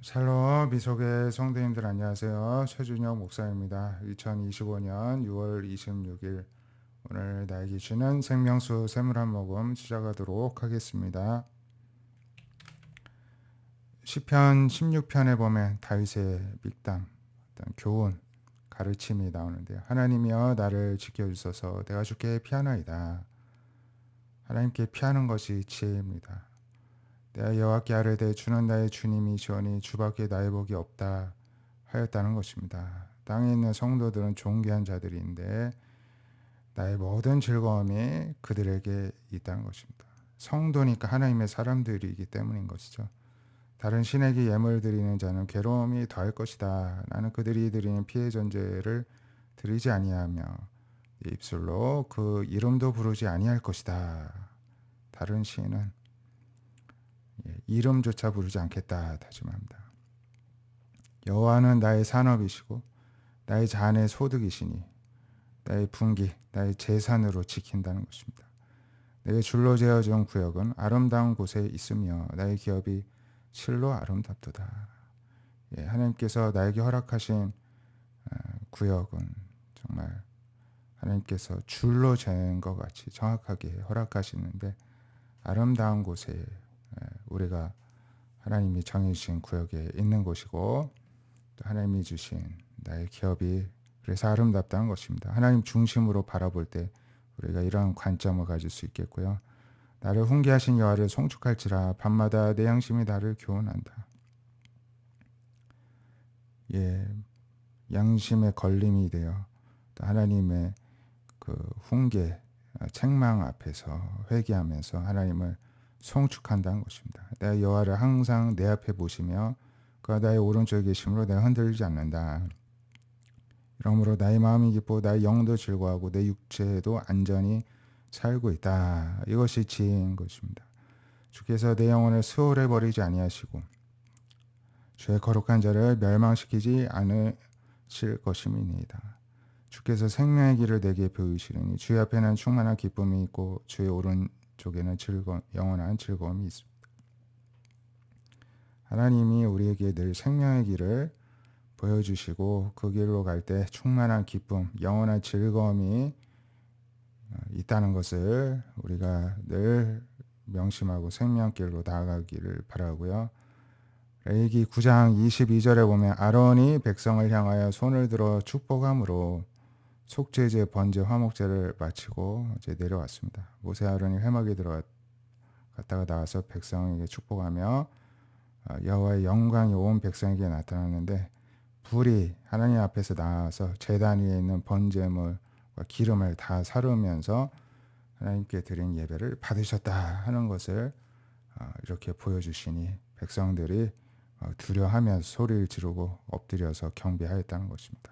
샬롬 미속의 성도님들 안녕하세요. 최준영 목사입니다. 2025년 6월 26일 오늘 나에게 주는 생명수 샘물 한 모금 시작하도록 하겠습니다. 시편 16편에 보면 다윗의 믹담, 어떤 교훈, 가르침이 나오는데요. 하나님이여 나를 지켜주소서 내가 주께 피하나이다. 하나님께 피하는 것이 지혜입니다. 내가 여호와께 아뢰되 주는 나의 주님이시오니 주밖에 나의 복이 없다 하였다는 것입니다. 땅에 있는 성도들은 존귀한 자들인데 나의 모든 즐거움이 그들에게 있다는 것입니다. 성도니까 하나님의 사람들이기 때문인 것이죠. 다른 신에게 예물 드리는 자는 괴로움이 더할 것이다. 나는 그들이 드리는 피해 전제를 드리지 아니하며 입술로 그 이름도 부르지 아니할 것이다. 다른 신은 이름조차 부르지 않겠다 다짐합니다. 여호와는 나의 산업이시고 나의 잔의 소득이시니 나의 분기, 나의 재산으로 지킨다는 것입니다. 내게 줄로 재어준 구역은 아름다운 곳에 있으며 나의 기업이 실로 아름답도다. 하나님께서 나에게 허락하신 구역은 정말 하나님께서 줄로 재는 것 같이 정확하게 허락하시는데 아름다운 곳에 우리가 하나님이 정해주신 구역에 있는 곳이고 또 하나님이 주신 나의 기업이 그래서 아름답다는 것입니다. 하나님 중심으로 바라볼 때 우리가 이러한 관점을 가질 수 있겠고요. 나를 훈계하신 여호와를 송축할지라 밤마다 내 양심이 나를 교훈한다. 양심의 걸림이 되어 또 하나님의 그 훈계, 책망 앞에서 회개하면서 하나님을 송축한다는 것입니다. 내가 여호와를 항상 내 앞에 보시며 그가 나의 오른쪽에 계심으로 내가 흔들리지 않는다. 이러므로 나의 마음이 기쁘고 나의 영도 즐거워하고 내 육체도 안전히 살고 있다. 이것이 지혜인 것입니다. 주께서 내 영혼을 수월해 버리지 아니하시고 주의 거룩한 자를 멸망시키지 않으실 것임이니이다. 주께서 생명의 길을 내게 보이시리니 주의 앞에는 충만한 기쁨이 있고 주의 오른쪽에는 영원한 즐거움이 있습니다. 하나님이 우리에게 늘 생명의 길을 보여주시고 그 길로 갈 때 충만한 기쁨, 영원한 즐거움이 있다는 것을 우리가 늘 명심하고 생명길로 나아가기를 바라고요. 레위기 9장 22절에 보면 아론이 백성을 향하여 손을 들어 축복함으로 속죄제, 번제, 화목제를 마치고 이제 내려왔습니다. 모세 아론이 회막에 들어갔다가 나와서 백성에게 축복하며 여호와의 영광이 온 백성에게 나타났는데 불이 하나님 앞에서 나와서 제단 위에 있는 번제물과 기름을 다 사르면서 하나님께 드린 예배를 받으셨다 하는 것을 이렇게 보여주시니 백성들이 두려워하면서 소리를 지르고 엎드려서 경배하였다는 것입니다.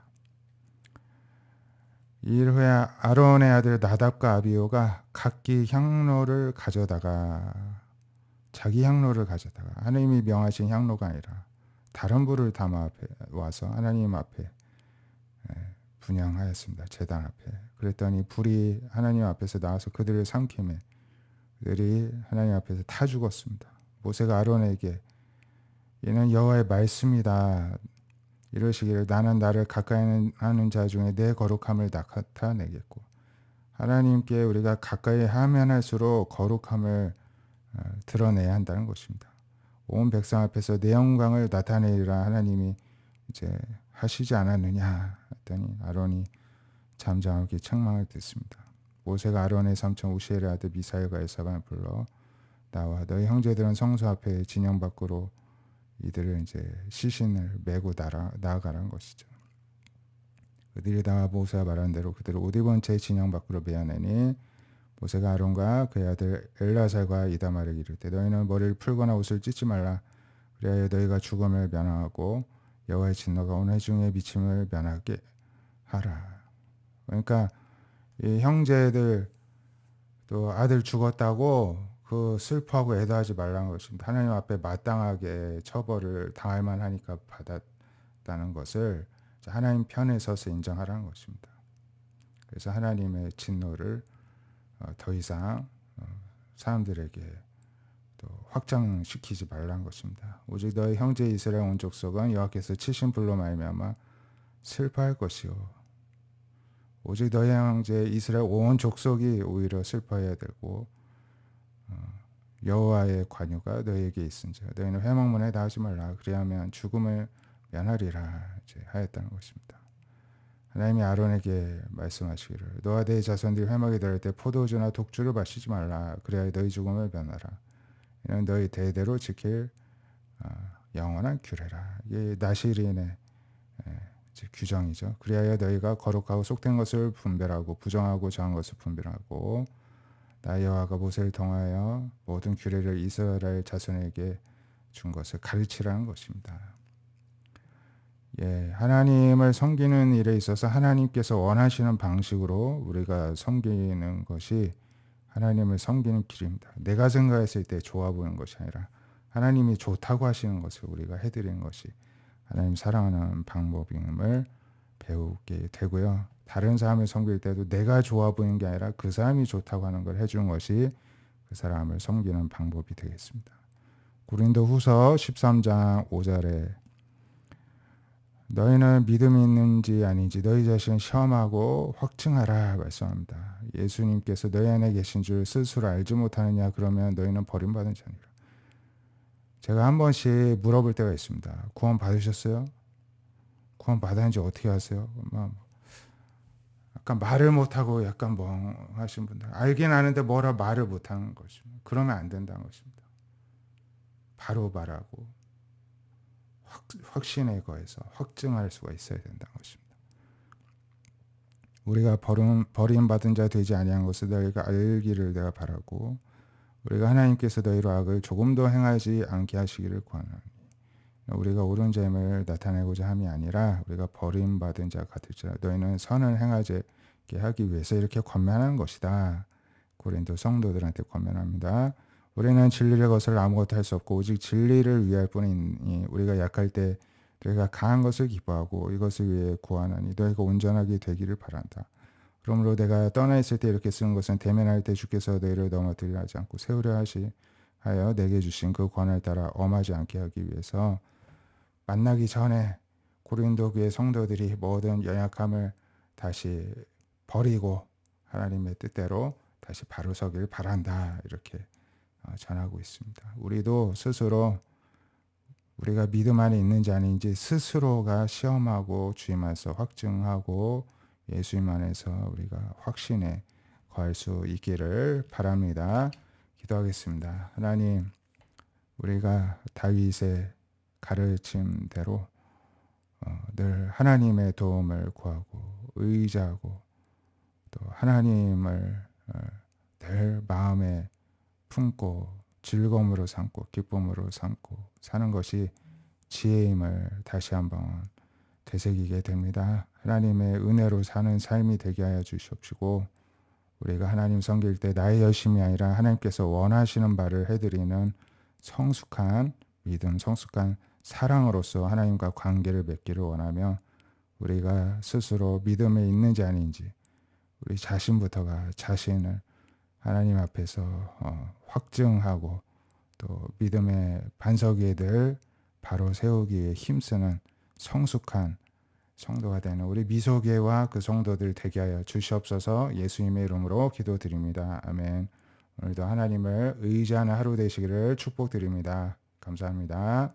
이 일 후에 아론의 아들 나답과 아비오가 각기 향로를 가져다가 자기 향로를 가져다가 하나님이 명하신 향로가 아니라 다른 불을 담아 앞에 와서 하나님 앞에 분향하였습니다. 제단 앞에. 그랬더니 불이 하나님 앞에서 나와서 그들을 삼키매 그들이 하나님 앞에서 타 죽었습니다. 모세가 아론에게 이는 여호와의 말씀이다. 이러시기를 나는 나를 가까이 하는 자 중에 내 거룩함을 나타내겠고 하나님께 우리가 가까이 하면 할수록 거룩함을 드러내야 한다는 것입니다. 온 백성 앞에서 내 영광을 나타내리라 하나님이 이제 하시지 않았느냐 했더니 아론이 잠잠하게 책망을 듣습니다. 모세가 아론의 삼촌 우시엘의 아들 미사엘과 엘사반을 불러 나와 너희 형제들은 성소 앞에 진영 밖으로 이들을 이제 시신을 메고 나아가라는 것이죠. 그들이 다 모세가 말한 대로 그들을 옷 입은 채 진영 밖으로 메어내니 모세가 아론과 그의 아들 엘라살과 이다말에게 이르되 너희는 머리를 풀거나 옷을 찢지 말라. 그래야 너희가 죽음을 면하고 여호와의 진노가 온 회중의 미침을 면하게 하라. 그러니까 이 형제들 또 아들 죽었다고 그 슬퍼하고 애도하지 말라는 것입니다. 하나님 앞에 마땅하게 처벌을 당할 만하니까 받았다는 것을 하나님 편에 서서 인정하라는 것입니다. 그래서 하나님의 진노를 더 이상 사람들에게 또 확장시키지 말라는 것입니다. 오직 너의 형제 이스라엘 온 족속은 여호와께서 치신 불로 말미암아 슬퍼할 것이요 오직 너의 형제 이스라엘 온 족속이 오히려 슬퍼해야 되고 여호와의 관유가 너에게 있은지라 너희는 회막문에 나가지 말라 그리하면 죽음을 면하리라 이제 하였다는 것입니다. 하나님이 아론에게 말씀하시기를 너와 네 자손들이 회막에 들어갈 때 포도주나 독주를 마시지 말라 그래야 너희 죽음을 면하라 이는 너희 대대로 지킬 영원한 규례라. 이게 나시린의 규정이죠. 그리하여 너희가 거룩하고 속된 것을 분별하고 부정하고 정한 것을 분별하고 나 여호와가 모세를 통하여 모든 규례를 이스라엘 자손에게 준 것을 가르치라는 것입니다. 하나님을 섬기는 일에 있어서 하나님께서 원하시는 방식으로 우리가 섬기는 것이 하나님을 섬기는 길입니다. 내가 생각했을 때 좋아 보이는 것이 아니라 하나님이 좋다고 하시는 것을 우리가 해드리는 것이 하나님 사랑하는 방법임을 배우게 되고요. 다른 사람을 섬길 때도 내가 좋아 보이는 게 아니라 그 사람이 좋다고 하는 걸 해주는 것이 그 사람을 섬기는 방법이 되겠습니다. 고린도후서 13장 5절에 너희는 믿음이 있는지 아닌지 너희 자신을 시험하고 확증하라 말씀합니다. 예수님께서 너희 안에 계신 줄 스스로 알지 못하느냐 그러면 너희는 버림받은 자니라. 제가 한 번씩 물어볼 때가 있습니다. 구원 받으셨어요? 구원 받았는지 어떻게 아세요? 약간 말을 못하고 약간 멍하신 분들 알긴 아는데 뭐라 말을 못하는 것입니다. 그러면 안 된다는 것입니다. 바로 말하고 확신에 거해서 확증할 수가 있어야 된다는 것입니다. 우리가 버림받은 자 되지 아니한 것을 너희가 알기를 내가 바라고 우리가 하나님께서 너희로 악을 조금도 행하지 않게 하시기를 구하노니 우리가 옳은 점을 나타내고자 함이 아니라 우리가 버림받은 자 같을지라 너희는 선을 행하게 하기 위해서 이렇게 권면하는 것이다. 고린도 성도들한테 권면합니다. 우리는 진리를 것을 아무것도 할 수 없고 오직 진리를 위할 뿐이니 우리가 약할 때 너희가 강한 것을 기뻐하고 이것을 위해 구하나니 너희가 온전하게 되기를 바란다. 그러므로 내가 떠나 있을 때 이렇게 쓰는 것은 대면할 때 주께서 너희를 넘어뜨리려 하지 않고 세우려 하여 내게 주신 그 권한을 따라 엄하지 않게 하기 위해서 만나기 전에 고린도 교회 성도들이 모든 연약함을 다시 버리고 하나님의 뜻대로 다시 바로 서길 바란다 이렇게 전하고 있습니다. 우리도 스스로 우리가 믿음 안에 있는지 아닌지 스스로가 시험하고 주님 안에서 확증하고 예수님 안에서 우리가 확신에 거할 수 있기를 바랍니다. 기도하겠습니다. 하나님, 우리가 다윗의 가르침대로 늘 하나님의 도움을 구하고 의지하고 또 하나님을 늘 마음에 품고 즐거움으로 삼고 기쁨으로 삼고 사는 것이 지혜임을 다시 한번 되새기게 됩니다. 하나님의 은혜로 사는 삶이 되게 하여 주시옵시고 우리가 하나님 섬길 때 나의 열심이 아니라 하나님께서 원하시는 바를 해드리는 성숙한 믿음, 성숙한 사랑으로서 하나님과 관계를 맺기를 원하며 우리가 스스로 믿음에 있는지 아닌지 우리 자신부터가 자신을 하나님 앞에서 확증하고 또 믿음의 반석 위에 늘 바로 세우기에 힘쓰는 성숙한 성도가 되는 우리 미소교회와 그 성도들 되게 하여 주시옵소서. 예수님의 이름으로 기도드립니다. 아멘. 오늘도 하나님을 의지하는 하루 되시기를 축복드립니다. 감사합니다.